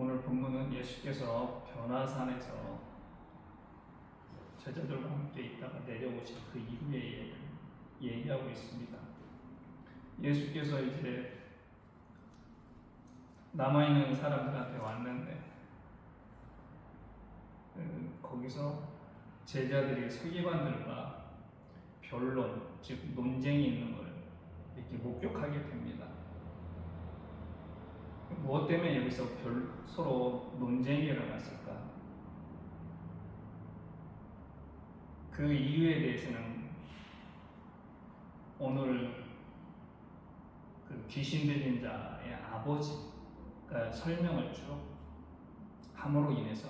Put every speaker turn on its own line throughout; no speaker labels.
오늘 본문은 예수께서 변화산에서 제자들과 함께 있다가 내려오신 그 이후의 얘기하고 있습니다. 예수께서 이제 남아있는 사람들한테 왔는데 거기서 제자들이 서기관들과 변론, 즉 논쟁이 있는 걸 이렇게 목격하게 됩니다. 무엇 때문에 여기서 서로 논쟁이 일어났을까? 그 이유에 대해서는 오늘 그 귀신 들린 자의 아버지가 설명을 쭉 함으로 인해서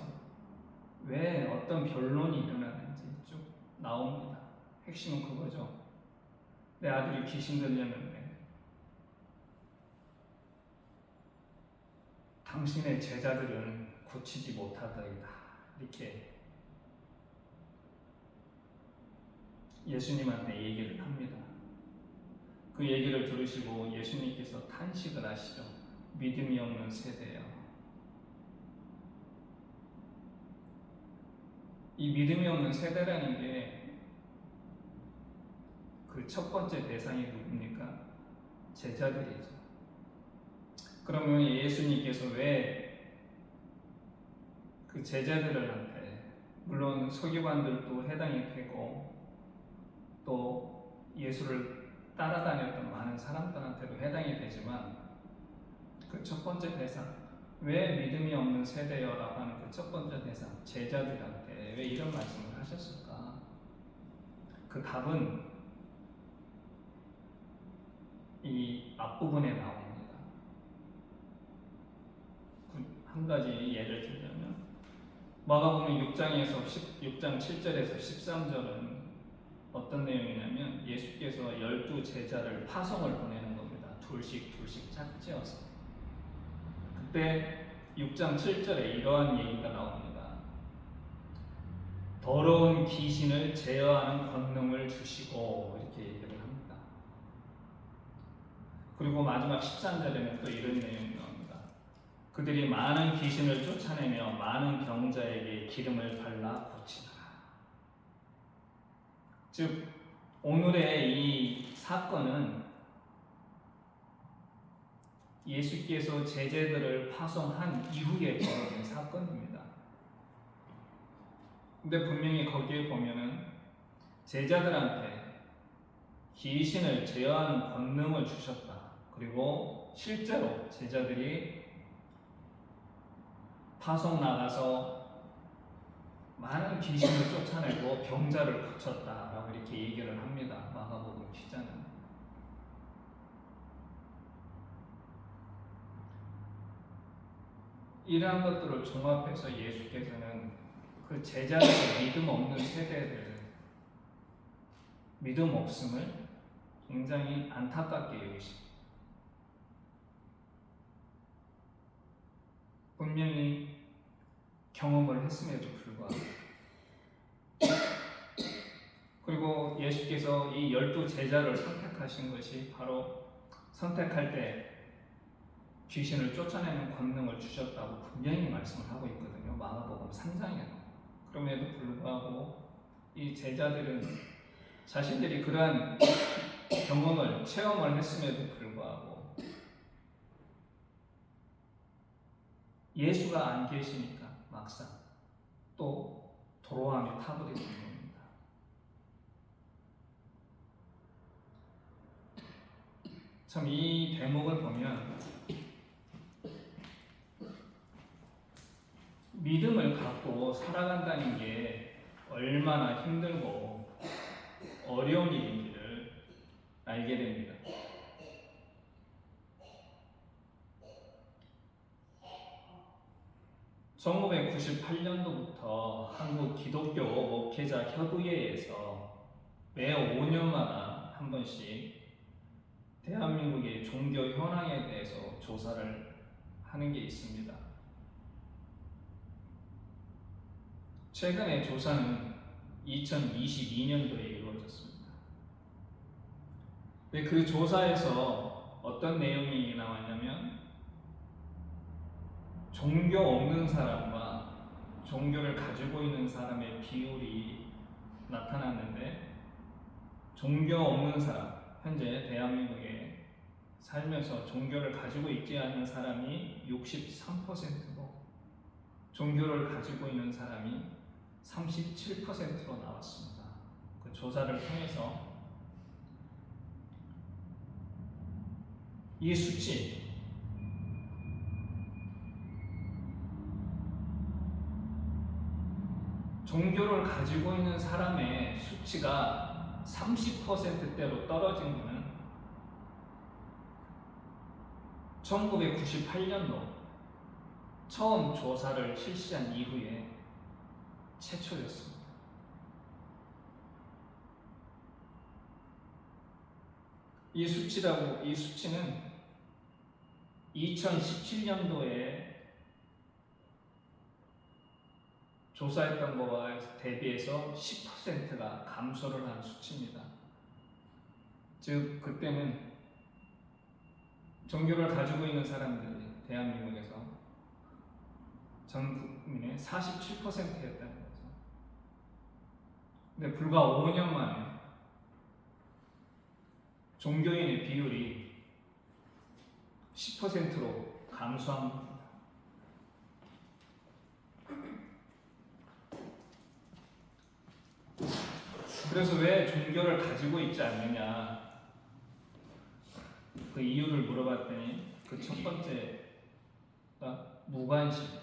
왜 어떤 변론이 일어나는지 쭉 나옵니다. 핵심은 그거죠. 내 아들이 귀신 들렸는데 당신의 제자들은 고치지 못하더이다. 이렇게 예수님한테 얘기를 합니다. 그 얘기를 들으시고 예수님께서 탄식을 하시죠. 믿음이 없는 세대요. 이 믿음이 없는 세대라는 게 그 첫 번째 대상이 누굽니까? 제자들이죠. 그러면 예수님께서 왜 그 제자들한테, 물론 서기관들도 해당이 되고 또 예수를 따라다녔던 많은 사람들한테도 해당이 되지만 그 첫 번째 대상, 왜 믿음이 없는 세대여라고 하는 그 첫 번째 대상, 제자들한테 왜 이런 말씀을 하셨을까? 그 답은 이 앞부분에 나옵니다. 한 가지 예를 들자면 마가복음 6장 7절에서 13절은 어떤 내용이냐면 예수께서 12 제자를 파송을 보내는 겁니다. 둘씩 짝지어서. 그때 6장 7절에 이러한 얘기가 나옵니다. 더러운 귀신을 제어하는 권능을 주시고, 이렇게 얘기를 합니다. 그리고 마지막 13절에는 또 이런 내용이 나옵니다. 그들이 많은 귀신을 쫓아내며 많은 병자에게 기름을 발라 고치더라. 즉 오늘의 이 사건은 예수께서 제자들을 파송한 이후에 벌어진 사건입니다. 근데 분명히 거기에 보면은 제자들한테 귀신을 제어하는 권능을 주셨다. 그리고 실제로 제자들이 파송 나가서 많은 귀신을 쫓아내고 병자를 고쳤다라고 이렇게 얘기를 합니다. 마가복음 기자는. 이러한 것들을 종합해서 예수께서는 그 제자들의 믿음 없는 세대들, 믿음 없음을 굉장히 안타깝게 여기십니다. 분명히 경험을 했음에도 불구하고, 그리고 예수께서 이 12 제자를 선택하신 것이 바로 선택할 때 귀신을 쫓아내는 권능을 주셨다고 분명히 말씀을 하고 있거든요. 마가복음 3장에. 그럼에도 불구하고 이 제자들은 자신들이 그러한 경험을 체험을 했음에도 불구하고 예수가 안 계시니까 막상 또 도로함에 타버리는 겁니다. 참 이 대목을 보면 믿음을 갖고 살아간다는 게 얼마나 힘들고 어려운 일인지를 알게 됩니다. (1998년도부터) 한국 기독교 목회자 협의회에서 매 5년마다 한 번씩 대한민국의 종교 현황에 대해서 조사를 하는 게 있습니다. 최근의 조사는 2022년도에 이루어졌습니다. 근데 그 조사에서 어떤 내용이 나왔냐면 종교 없는 사람과 종교를 가지고 있는 사람의 비율이 나타났는데, 종교 없는 사람, 현재 대한민국에 살면서 종교를 가지고 있지 않는 사람이 63%고 종교를 가지고 있는 사람이 37%로 나왔습니다. 그 조사를 통해서 이 수치, 종교를 가지고 있는 사람의 수치가 30%대로 떨어진 것은 1998년도 처음 조사를 실시한 이후에 최초였습니다. 이 수치는 2017년도에 조사했던 것과 대비해서 10%가 감소를 한 수치입니다. 즉 그때는 종교를 가지고 있는 사람들이 대한민국에서 전 국민의 47%였다는 거죠. 근데 불과 5년 만에 종교인의 비율이 10%로 감소합니다. 그래서 왜 종교를 가지고 있지 않느냐, 그 이유를 물어봤더니 그 첫 번째가 무관심.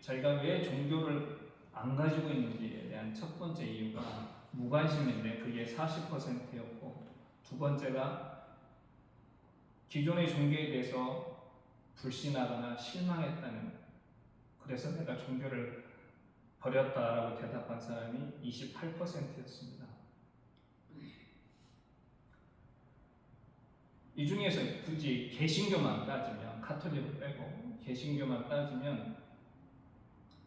자기가 왜 종교를 안 가지고 있는지에 대한 첫 번째 이유가 무관심인데 그게 40%였고, 두 번째가 기존의 종교에 대해서 불신하거나 실망했다는, 그래서 내가 종교를 버렸다라고 대답한 사람이 28%였습니다. 이 중에서 굳이 개신교만 따지면, 카톨릭을 빼고 개신교만 따지면,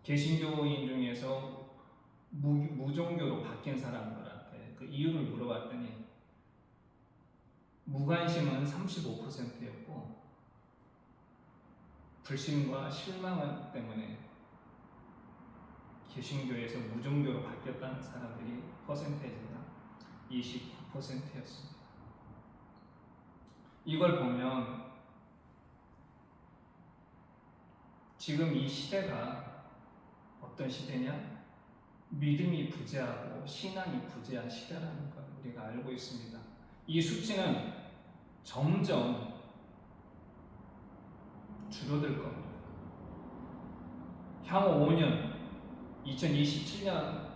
개신교인 중에서 무종교로 바뀐 사람들한테 그 이유를 물어봤더니 무관심은 35%였고 불신과 실망 때문에 개신교에서 무종교로 바뀌었다는 사람들이 퍼센테이지가 29%였습니다. 이걸 보면 지금 이 시대가 어떤 시대냐? 믿음이 부재하고 신앙이 부재한 시대라는 걸 우리가 알고 있습니다. 이 수치는 점점 줄어들 겁니다. 향후 5년, 2027년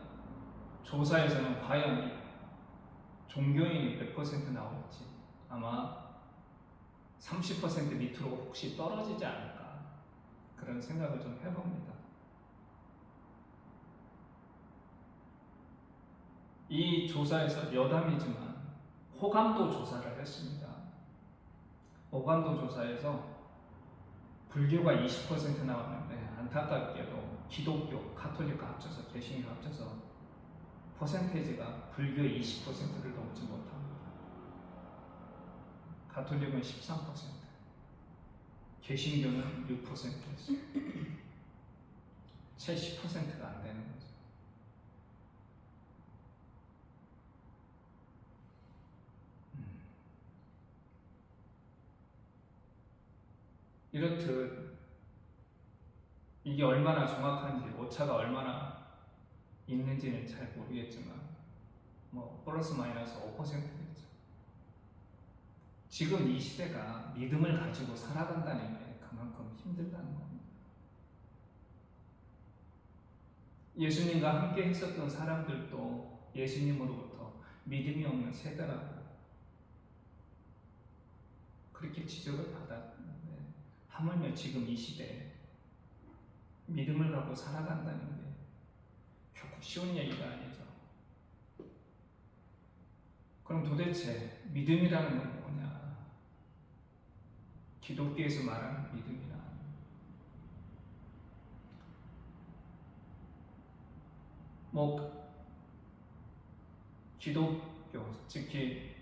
조사에서는 과연 종교인이 몇 % 나올지 아마 30% 밑으로 혹시 떨어지지 않을까, 그런 생각을 좀 해봅니다. 이 조사에서 여담이지만 호감도 조사를 했습니다. 호감도 조사에서 불교가 20% 나왔는데 안타깝게도 기독교, 카톨릭과 합쳐서, 개신교 합쳐서 퍼센테이지가 불교의 20%를 넘지 못합니다. 가톨릭은 13%, 개신교는 6%였어요. 채 10%가 안 되는 거죠. 이렇듯 이게 얼마나 정확한지, 오차가 얼마나 있는지는 잘 모르겠지만 뭐 플러스 마이너스 5%겠죠. 지금 이 시대가 믿음을 가지고 살아간다는 게 그만큼 힘들다는 겁니다. 예수님과 함께 했었던 사람들도 예수님으로부터 믿음이 없는 세대라고 그렇게 지적을 받았는데, 하물며 지금 이 시대에 믿음을 갖고 살아간다는 게 결코 쉬운 얘기가 아니죠. 그럼 도대체 믿음이라는 건 뭐냐? 기독교에서 말하는 믿음이란 기독교, 특히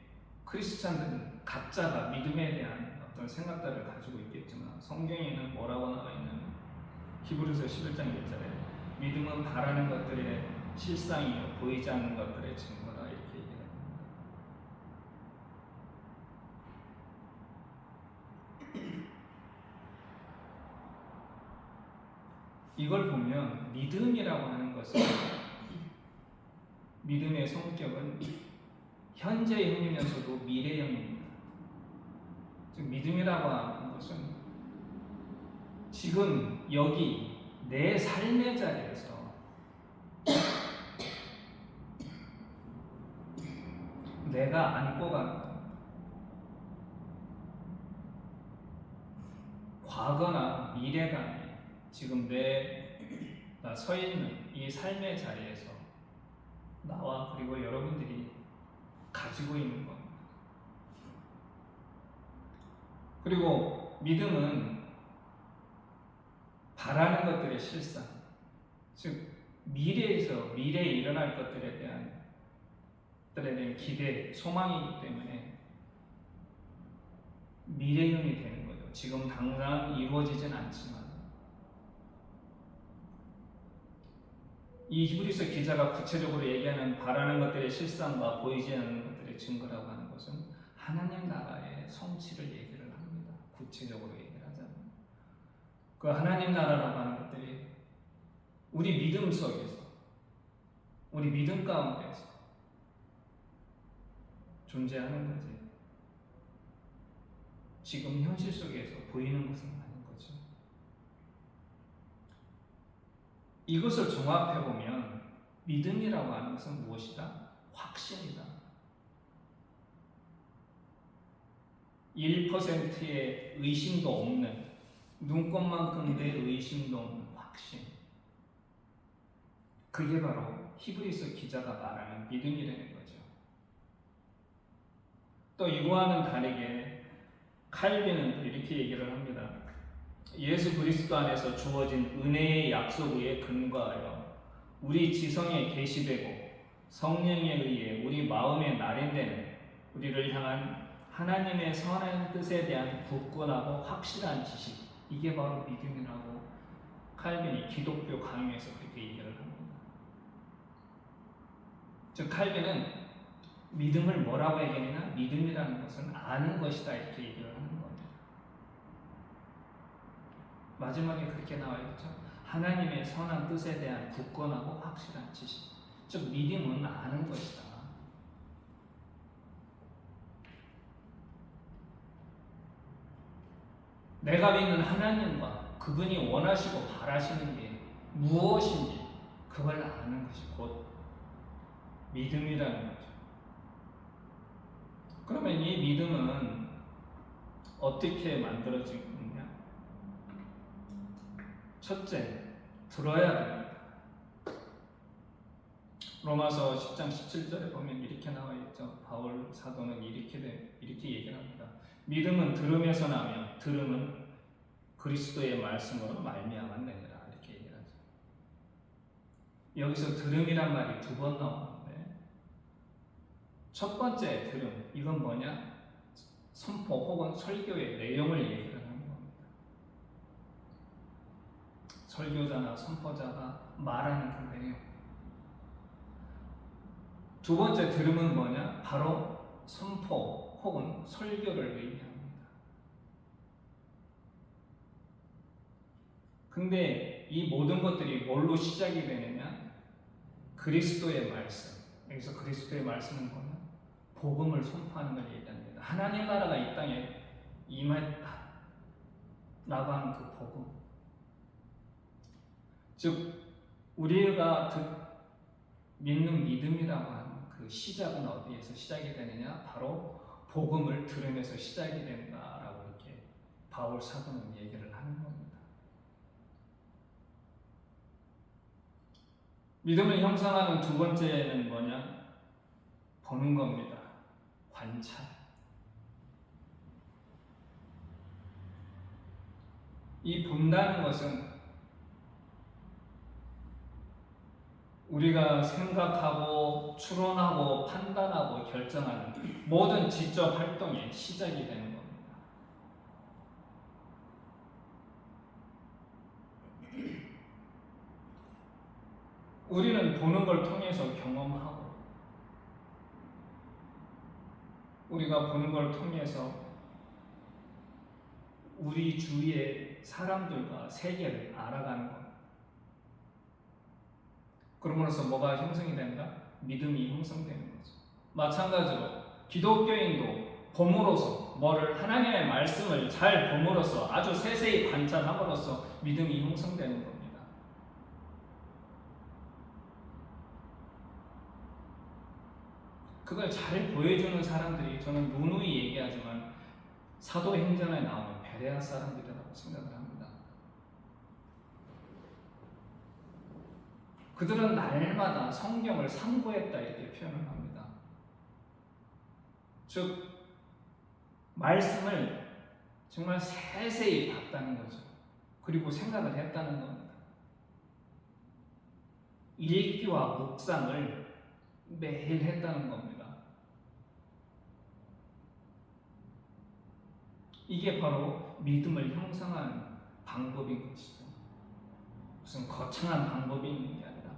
크리스찬들은 가짜가 믿음에 대한 어떤 생각들을 가지고 있겠지만 성경에는 뭐라고 나와 있냐면 히브리서 11장 1절에 믿음은 바라는 것들의 실상이요 보이지 않는 것들의 증거다 이렇게 얘기합니다. 이걸 보면 믿음이라고 하는 것은 믿음의 성격은 현재형이면서도 미래형입니다. 즉 믿음이라고 하는 것은 지금 여기 내 삶의 자리에서 내가 안고 가는 과거나 미래가 아닌 지금 내가 서 있는 이 삶의 자리에서 나와 그리고 여러분들이 가지고 있는 겁니다. 그리고 믿음은 바라는 것들의 실상, 즉 미래에 일어날 것들에 대한 기대, 소망이기 때문에 미래형이 되는 거죠. 지금 당장 이루어지진 않지만 이 히브리서 기자가 구체적으로 얘기하는 바라는 것들의 실상과 보이지 않는 것들의 증거라고 하는 것은 하나님 나라의 성취를 얘기를 합니다. 구체적으로 얘기를 하자면 그 하나님 나라라고 하는 것들이 우리 믿음 속에서 우리 믿음 가운데서 존재하는 거지 지금 현실 속에서 보이는 것은 아닌 거죠. 이것을 종합해보면 믿음이라고 하는 것은 무엇이다? 확신이다. 1%의 의심도 없는 눈꽃만큼의 의심도 없는 확신. 그게 바로 히브리서 기자가 말하는 믿음이라는 거죠. 또 이거와는 다르게 칼빈은 이렇게 얘기를 합니다. 예수 그리스도 안에서 주어진 은혜의 약속 위에 근거하여 우리 지성에 계시되고 성령에 의해 우리 마음에 날인되는 우리를 향한 하나님의 선한 뜻에 대한 굳건하고 확실한 지식, 이게 바로 믿음이라고 칼빈이 기독교 강의에서 그렇게 얘기를 합니다. 즉 칼빈은 믿음을 뭐라고 얘기하느냐? 믿음이라는 것은 아는 것이다 이렇게 얘기를 하는 겁니다. 마지막에 그렇게 나와 있죠. 하나님의 선한 뜻에 대한 굳건하고 확실한 지식. 즉 믿음은 아는 것이다. 내가 믿는 하나님과 그분이 원하시고 바라시는 게 무엇인지 그걸 아는 것이 곧 믿음이라는 거죠. 그러면 이 믿음은 어떻게 만들어지느냐? 첫째, 들어야 됩니다. 로마서 10장 17절에 보면 이렇게 나와 있죠. 바울 사도는 이렇게 얘기를 합니다. 믿음은 들음에서 나며 들음은 그리스도의 말씀으로 말미암았느니라 이렇게 얘기를 하죠. 여기서 들음이란 말이 두 번 나오는데 첫 번째 들음, 이건 뭐냐? 선포 혹은 설교의 내용을 얘기를 하는 겁니다. 설교자나 선포자가 말하는 그 내용. 두 번째 들음은 뭐냐? 바로 선포 혹은 설교를 의미합니다. 근데 이 모든 것들이 뭘로 시작이 되느냐? 그리스도의 말씀. 여기서 그리스도의 말씀은 뭐냐? 복음을 선포하는 걸 얘기합니다. 하나님 나라가 이 땅에 임했다 라고 하는 그 복음. 즉 우리가 믿는 믿음이라고 하는 그 시작은 어디에서 시작이 되느냐? 바로 복음을 들으면서 시작이 된다라고 이렇게 바울 사도는 얘기를 하는 겁니다. 믿음을 형성하는 두 번째는 뭐냐? 보는 겁니다. 관찰. 이 본다는 것은 우리가 생각하고 추론하고 판단하고 결정하는 모든 지적 활동의 시작이 되는 겁니다. 우리는 보는 걸 통해서 경험하고, 우리가 보는 걸 통해서 우리 주위의 사람들과 세계를 알아가는 것. 그러므로써 뭐가 형성이 된다? 믿음이 형성되는 거죠. 마찬가지로 기독교인도 봄으로써 뭐를 하나님의 말씀을 잘 봄으로써 아주 세세히 관찰함으로써 믿음이 형성되는 겁니다. 그걸 잘 보여주는 사람들이 저는 누누이 얘기하지만 사도행전에 나오는 베레아 사람들이라고 생각을 합니다. 그들은 날마다 성경을 상고했다 이렇게 표현을 합니다. 즉 말씀을 정말 세세히 봤다는 거죠. 그리고 생각을 했다는 겁니다. 읽기와 묵상을 매일 했다는 겁니다. 이게 바로 믿음을 형성하는 방법인 것이죠. 무슨 거창한 방법이 있는 게 아니라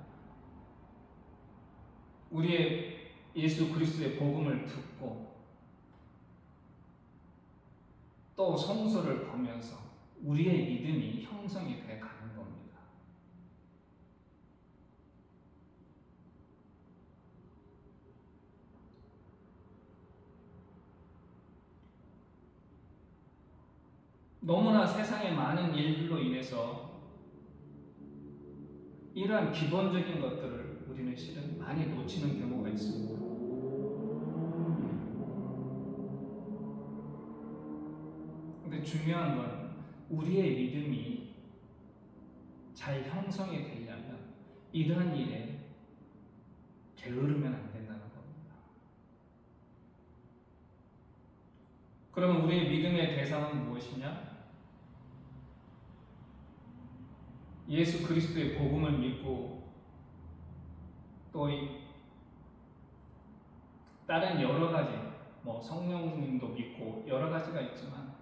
우리의 예수 그리스도의 복음을 듣고 또 성서를 보면서 우리의 믿음이 형성이 돼 가는 겁니다. 너무나 세상의 많은 일들로 인해서 이러한 기본적인 것들을 우리는 실은 많이 놓치는 경우가 있습니다. 근데 중요한 건 우리의 믿음이 잘 형성이 되려면 이러한 일에 게으르면 안 된다는 겁니다. 그러면 우리의 믿음의 대상은 무엇이냐? 예수 그리스도의 복음을 믿고 또 다른 여러 가지 성령님도 믿고 여러 가지가 있지만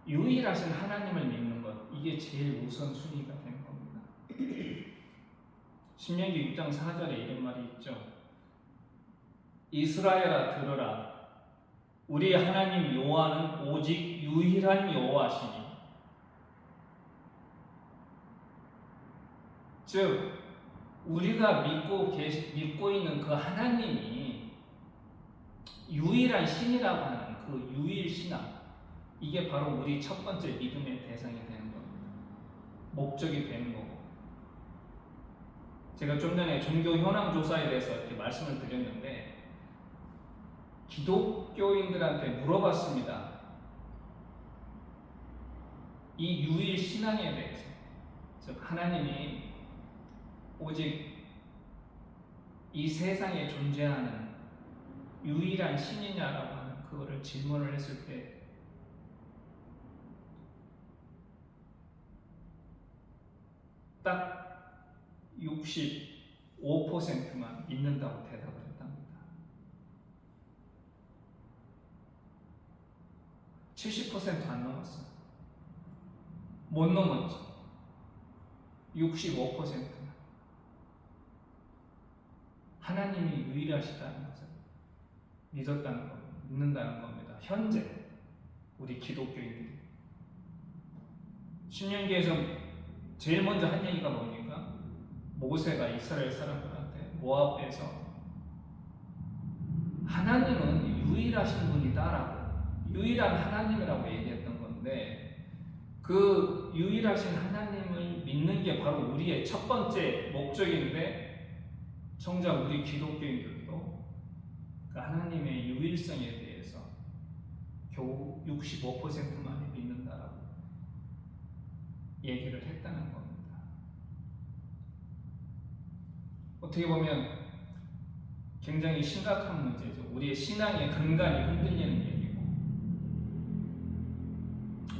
유일하신 하나님을 믿는 것, 이게 제일 우선순위가 되는 겁니다. 신명기 6장 4절에 이런 말이 있죠. 이스라엘아 들으라. 우리 하나님 여호와는 오직 유일한 여호와시니. 즉 우리가 믿고 있는 그 하나님이 유일한 신이라고 하는 그 유일신앙, 이게 바로 우리 첫 번째 믿음의 대상이 되는 겁니다. 목적이 되는 거고. 제가 좀 전에 종교 현황 조사에 대해서 이렇게 말씀을 드렸는데 기독교인들한테 물어봤습니다. 이 유일 신앙에 대해서, 즉 하나님이 오직 이 세상에 존재하는 유일한 신이냐라고 하는 그거를 질문을 했을 때 딱 65%만 믿는다고 대답을 했답니다. 70%안 넘었어요. 못 넘었죠. 65%만. 하나님이 유일하시다는 것을 믿었다는 겁니다. 믿는다는 겁니다. 현재 우리 기독교인들이. 신명기에서 제일 먼저 한 얘기가 뭡니까? 모세가 이스라엘 사람들한테 모압에서 하나님은 유일하신 분이다라고, 유일한 하나님이라고 얘기했던 건데, 그 유일하신 하나님을 믿는 게 바로 우리의 첫 번째 목적인데, 정작 우리 기독교인들도 그 하나님의 유일성에 대해서 겨우 65%만이 믿는다라고 얘기를 했다는 겁니다. 어떻게 보면 굉장히 심각한 문제죠. 우리의 신앙의 근간이 흔들리는 얘기고,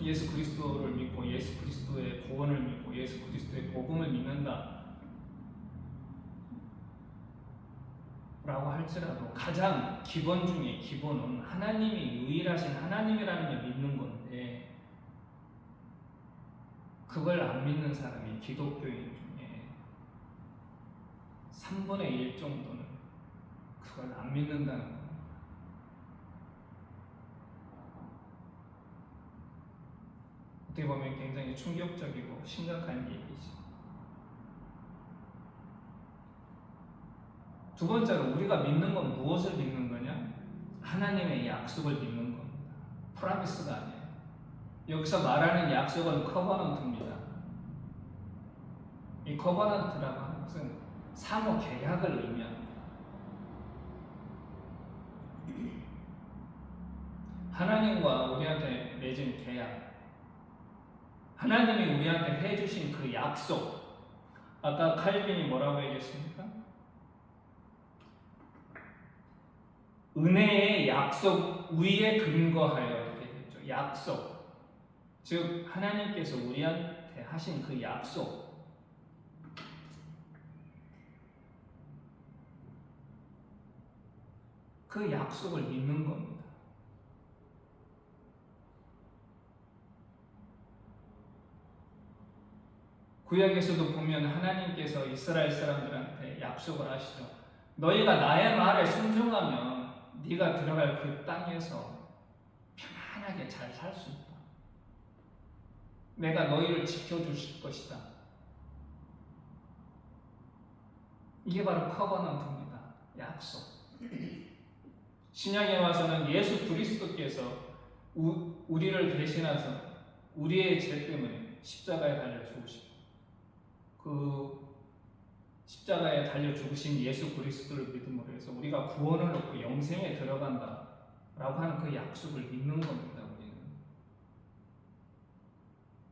예수 그리스도를 믿고 예수 그리스도의 구원을 믿고 예수 그리스도의 복음을 믿는다 라고 할지라도 가장 기본 중에 기본은 하나님이 유일하신 하나님이라는 걸 믿는 건데, 그걸 안 믿는 사람이 기독교인 중에 3분의 1 정도는 그걸 안 믿는다는 겁니다. 어떻게 보면 굉장히 충격적이고 심각한 얘기죠. 두 번째로 우리가 믿는 건 무엇을 믿는 거냐? 하나님의 약속을 믿는 겁니다. 프라미스가 아니에요. 여기서 말하는 약속은 커버넌트입니다. 이 커버넌트라고 하는 것은 상호 계약을 의미합니다. 하나님과 우리한테 맺은 계약, 하나님이 우리한테 해주신 그 약속. 아까 칼빈이 뭐라고 얘기했습니까? 은혜의 약속 위에 근거하여 이렇게 했죠. 약속. 즉 하나님께서 우리한테 하신 그 약속. 그 약속을 믿는 겁니다. 구약에서도 보면 하나님께서 이스라엘 사람들한테 약속을 하시죠. 너희가 나의 말에 순종하면 네가 들어갈 그 땅에서 편안하게 잘 살 수 있다. 내가 너희를 지켜주실 것이다. 이게 바로 커버넌트입니다. 약속. 신약에 와서는 예수 그리스도께서 우리를 대신해서 우리의 죄 때문에 십자가에 달려 죽으시고 그 십자가에 달려 죽으신 예수 그리스도를 믿음으로 해서 우리가 구원을 얻고 영생에 들어간다 라고 하는 그 약속을 믿는 겁니다. 우리는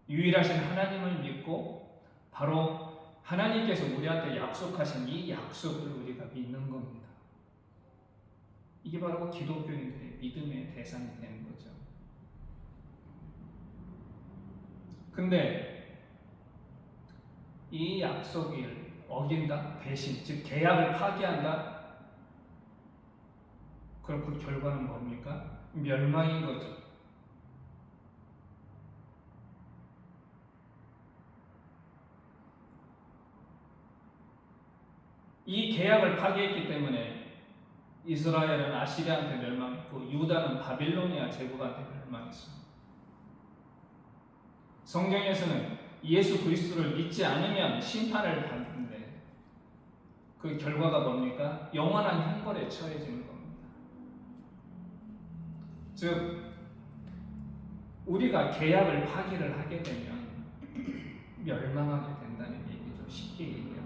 유일하신 하나님을 믿고 바로 하나님께서 우리한테 약속하신 이 약속을 우리가 믿는 겁니다. 이게 바로 기독교인들의 믿음의 대상이 되는 거죠. 근데 이 약속을 어긴다? 배신, 즉 계약을 파기한다? 그럼 그 결과는 뭡니까? 멸망인 거죠. 이 계약을 파기했기 때문에 이스라엘은 아시리아한테 멸망했고 유다는 바빌로니아 제국한테 멸망했습니다. 성경에서는 예수 그리스도를 믿지 않으면 심판을 받는데 그 결과가 뭡니까? 영원한 형벌에 처해지는 겁니다. 즉 우리가 계약을 파기를 하게 되면 멸망하게 된다는 얘기죠. 쉽게 얘기하면.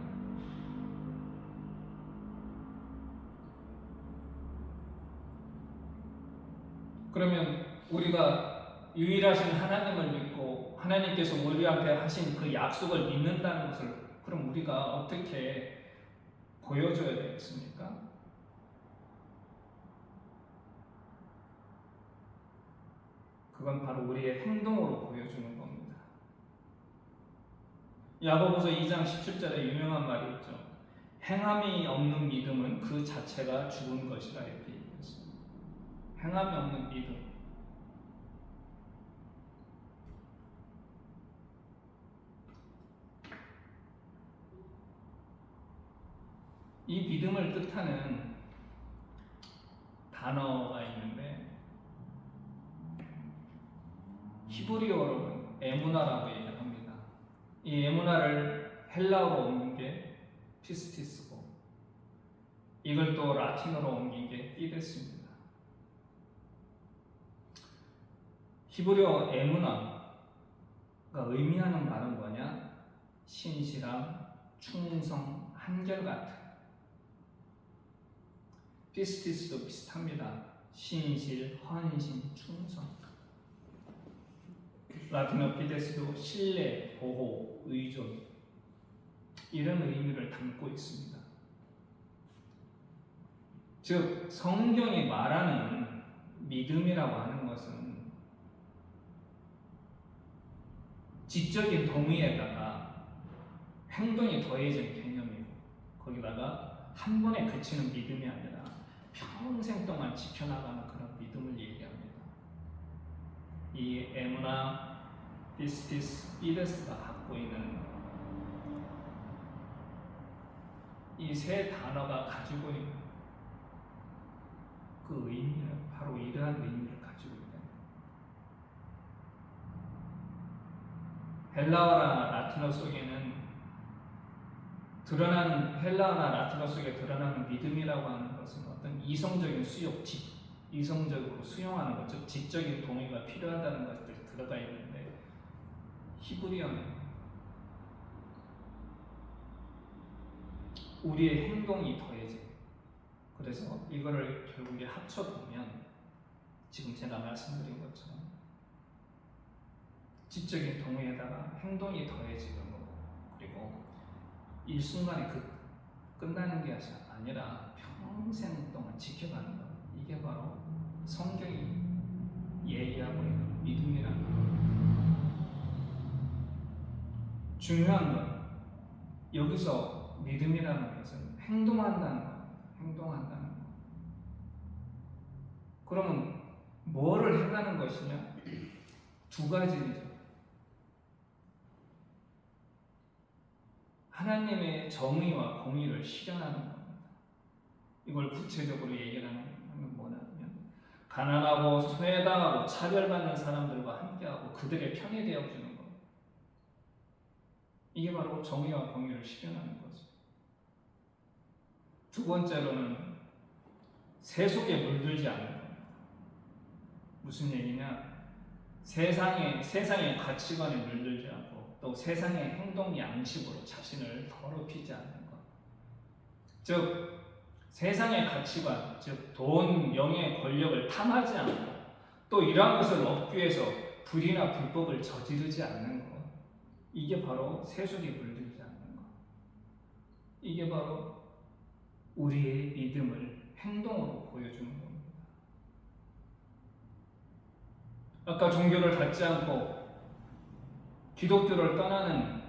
그러면 우리가 유일하신 하나님을 믿고 하나님께서 우리한테 하신 그 약속을 믿는다는 것을 그럼 우리가 어떻게 보여줘야 되겠습니까? 그건 바로 우리의 행동으로 보여주는 겁니다. 야고보서 2장 17절에 유명한 말이 있죠. 행함이 없는 믿음은 그 자체가 죽은 것이라 이렇게 얘기했습니다. 행함이 없는 믿음. 이 믿음을 뜻하는 단어가 있는데 히브리어로는 에무나라고 얘기를 합니다. 이 에무나를 헬라어로 옮긴 게 피스티스고 이걸 또 라틴어로 옮긴 게 피데스입니다. 히브리어 에무나가 의미하는 말은 뭐냐? 신실함, 충성, 한결같은. 피스티스도 비슷합니다. 신실, 헌신, 충성. 라틴어 피데스도 신뢰, 보호, 의존 이런 의미를 담고 있습니다. 즉 성경이 말하는 믿음이라고 하는 것은 지적인 동의에다가 행동이 더해진 개념이고 거기다가 한 번에 그치는 믿음이 아니라 평생 동안 지켜나가는 그런 믿음을 얘기합니다. 이 에무나, 피스티스, 피데스가 갖고 있는 이 세 단어가 가지고 있는 그 의미는 바로 이러한 의미를 가지고 있다. 헬라어나 라틴어 속에는 헬라어나 라틴어 속에 드러나는 믿음이라고 하는 것은 어떤 이성적인 이성적으로 수용하는 것, 즉 지적인 동의가 필요하다는 것들이 들어가 있는데, 히브리어는 우리의 행동이 더해져. 그래서 이거를 결국에 합쳐보면 지금 제가 말씀드린 것처럼 지적인 동의에다가 행동이 더해지는 거고, 그리고 일순간에 끝나는 게 아니라 평생 동안 지켜가는 것, 이게 바로 성경이 얘기하고 있는 믿음이라는 것. 중요한 건 여기서 믿음이라는 것은 행동한다는 것. 행동한다는 것. 그러면 뭐를 해가는 것이냐? 두 가지죠. 하나님의 정의와 공의를 실현하는 겁니다. 이걸 구체적으로 얘기를 하는 건 뭐냐면, 가난하고 소외당하고 차별받는 사람들과 함께하고 그들의 편이 되어주는 것. 이게 바로 정의와 공의를 실현하는 거죠. 두 번째로는 세속에 물들지 않는 겁니다. 무슨 얘기냐? 세상의 가치관에 물들지 않고 또 세상의 행동 양식으로 자신을 더럽히지 않는 것. 즉 세상의 가치관, 즉 돈, 명예, 권력을 탐하지 않고 또 이러한 것을 얻기 위해서 불이나 불법을 저지르지 않는 것. 이게 바로 세속에 물들지 않는 것. 이게 바로 우리의 믿음을 행동으로 보여주는 겁니다. 아까 종교를 갖지 않고 기독교를 떠나는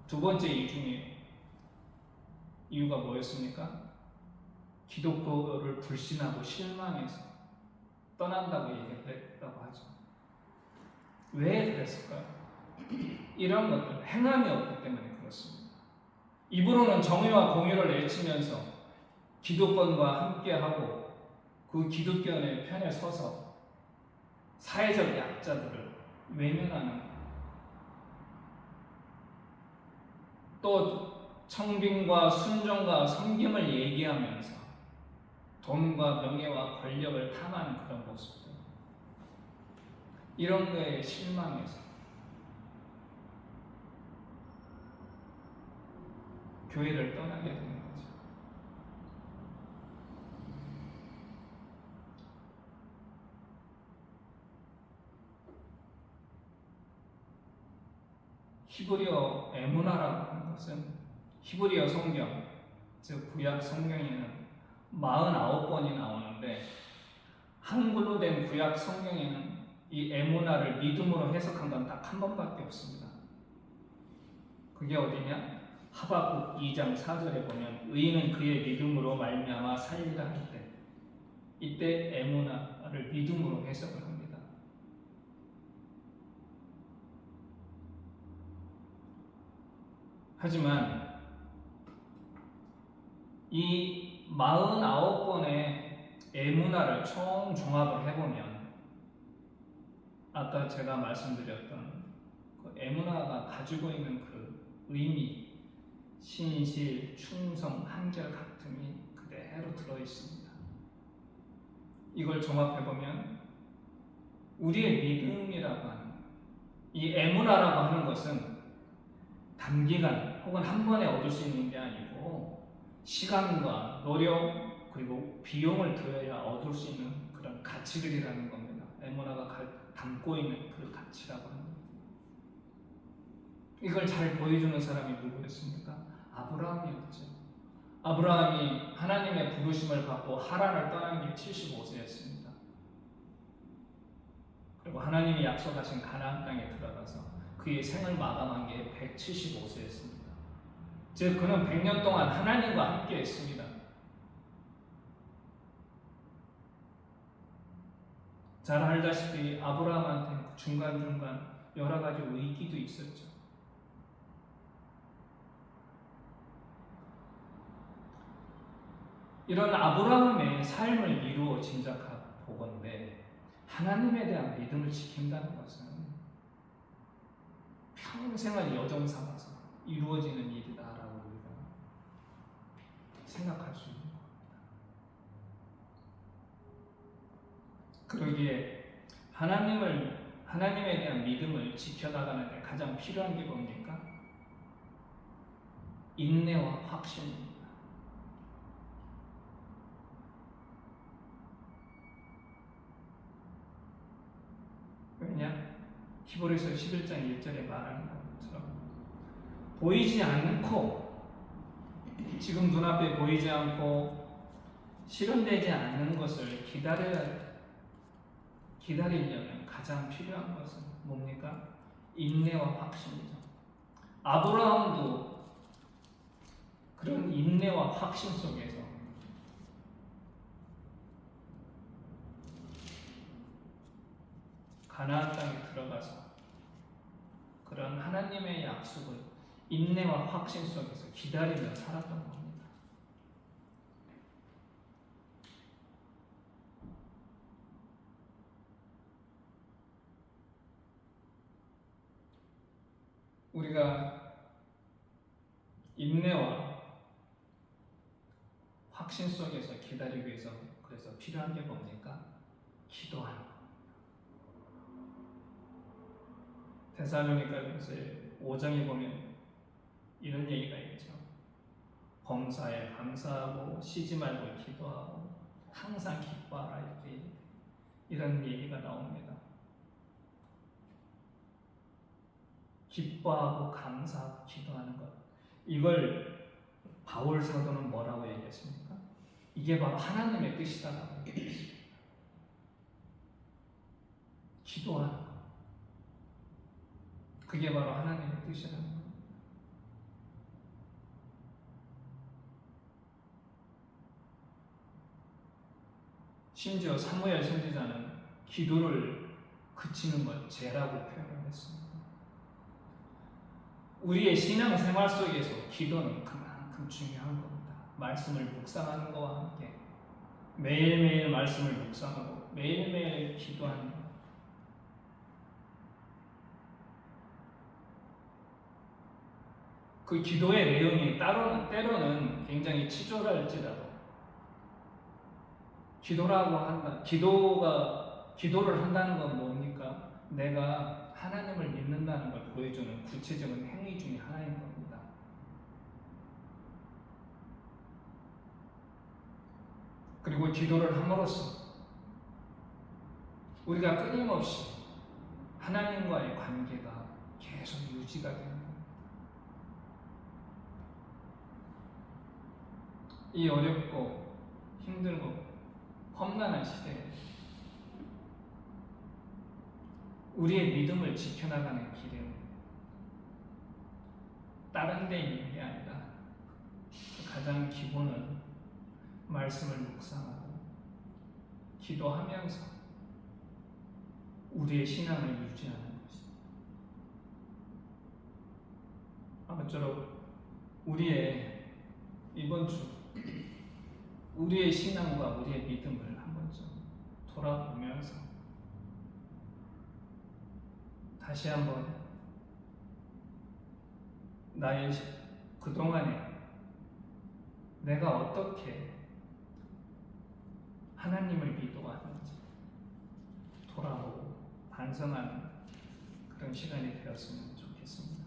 두 번째 이유 중에 이유가 뭐였습니까? 기독교를 불신하고 실망해서 떠난다고 얘기했다고 하죠. 왜 그랬을까요? 이런 것들, 행함이 없기 때문에 그렇습니다. 입으로는 정의와 공의를 외치면서 기독권과 함께하고 그 기독교의 편에 서서 사회적 약자들을 외면하는, 또 청빙과 순종과 섬김을 얘기하면서 돈과 명예와 권력을 탐하는 그런 모습들, 이런 거에 실망해서 교회를 떠나게 되는 거죠. 히브리어 에무나라고 하는 것은 히브리어 성경, 즉 구약 성경에는 49번이 나오는데 한글로 된 구약 성경에는 이 에무나를 믿음으로 해석한 건 딱 한 번밖에 없습니다. 그게 어디냐? 하박국 2장 4절에 보면 의인은 그의 믿음으로 말미암아 살리라 할 때, 이때 에무나를 믿음으로 해석을 합니다. 하지만 이 49번의 에무나를 총 종합을 해보면 아까 제가 말씀드렸던 그 에무나가 가지고 있는 그 의미, 신실, 충성, 한결같음이 그대로 들어있습니다. 이걸 종합해보면 우리의 믿음이라고 하는, 이 에무나라고 하는 것은 단기간 혹은 한 번에 얻을 수 있는 게 아니고 시간과 노력 그리고 비용을 들여야 얻을 수 있는 그런 가치들이라는 겁니다. 에무나가 담고 있는 그 가치라고 합니다. 이걸 잘 보여주는 사람이 누구였습니까? 아브라함이었죠. 아브라함이 하나님의 부르심을 받고 하란을 떠난 게 75세였습니다. 그리고 하나님이 약속하신 가나안 땅에 들어가서 그의 생을 마감한 게 175세였습니다. 즉 그는 100년 동안 하나님과 함께 했습니다. 잘 알다시피 아브라함한테 중간중간 여러 가지 위기도 있었죠. 이런 아브라함의 삶을 이루어 짐작하 보건대 하나님에 대한 믿음을 지킨다는 것은 평생을 여정 삼아서 이루어지는 일이다라고 우리가 생각할 수 있는 겁니다. 그러기에 하나님에 대한 믿음을 지켜나가는데 가장 필요한 게 뭡니까? 인내와 확신입니다. 왜냐? 히브리서 11장 1절에 말하는 것처럼 보이지 않고 지금 눈앞에 보이지 않고 실현되지 않는 것을 기다리려면 가장 필요한 것은 뭡니까? 인내와 확신이죠. 아브라함도 그런 인내와 확신 속에서 가나안 땅에 들어가서 그런 하나님의 약속을 인내와 확신 속에서 기다리며 살았던 겁니다. 우리가 인내와 확신 속에서 기다리기 위해서 그래서 필요한 게 뭡니까? 기도하는 겁니다. 데살로니가서 5장에 보면 이런 얘기가 있죠. 범사에 감사하고 쉬지 말고 기도하고 항상 기뻐하라 이런 얘기가 나옵니다. 기뻐하고 감사하고 기도하는 것, 이걸 바울 사도는 뭐라고 얘기했습니까? 이게 바로 하나님의 뜻이다라고 얘기했습니다. 기도하는 것, 그게 바로 하나님의 뜻이라는 것. 심지어 사무엘 선지자는 기도를 그치는 것 죄라고 표현을 했습니다. 우리의 신앙 생활 속에서 기도는 그만큼 중요한 겁니다. 말씀을 묵상하는 것과 함께 매일매일 말씀을 묵상하고 매일매일 기도하는 것. 그 기도의 내용이 때로는 굉장히 치졸할지라도 기도를 한다는 건 뭡니까? 내가 하나님을 믿는다는 걸 보여주는 구체적인 행위 중에 하나인 겁니다. 그리고 기도를 함으로써 우리가 끊임없이 하나님과의 관계가 계속 유지가 되는 겁니다. 이 어렵고 힘들고 험난한 시대에 우리의 믿음을 지켜나가는 길은 다른 데 있는 게 아니라 가장 기본은 말씀을 묵상하고 기도하면서 우리의 신앙을 유지하는 것입니다. 아무쪼록 우리의 이번 주 우리의 신앙과 우리의 믿음을 한번 좀 돌아보면서 다시 한번 나의 그동안에 내가 어떻게 하나님을 믿어왔는지 돌아보고 반성하는 그런 시간이 되었으면 좋겠습니다.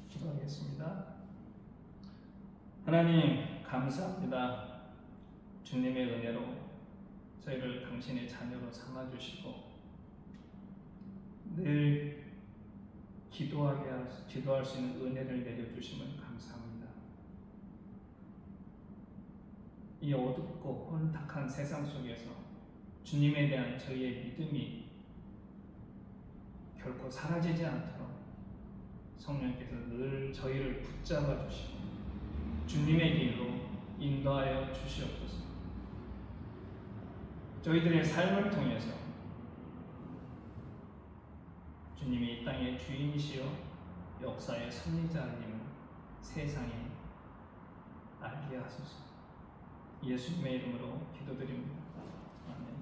기도하겠습니다. 하나님 감사합니다. 주님의 은혜로 저희를 당신의 자녀로 삼아주시고 늘 기도할 수 있는 은혜를 내려주시면 감사합니다. 이 어둡고 혼탁한 세상 속에서 주님에 대한 저희의 믿음이 결코 사라지지 않도록 성령께서 늘 저희를 붙잡아 주시고 주님의 길로 인도하여 주시옵소서. 저희들의 삶을 통해서 주님이 이 땅의 주인이시여 역사의 섭리자님을 세상에 알게 하소서. 예수님의 이름으로 기도드립니다. 아멘.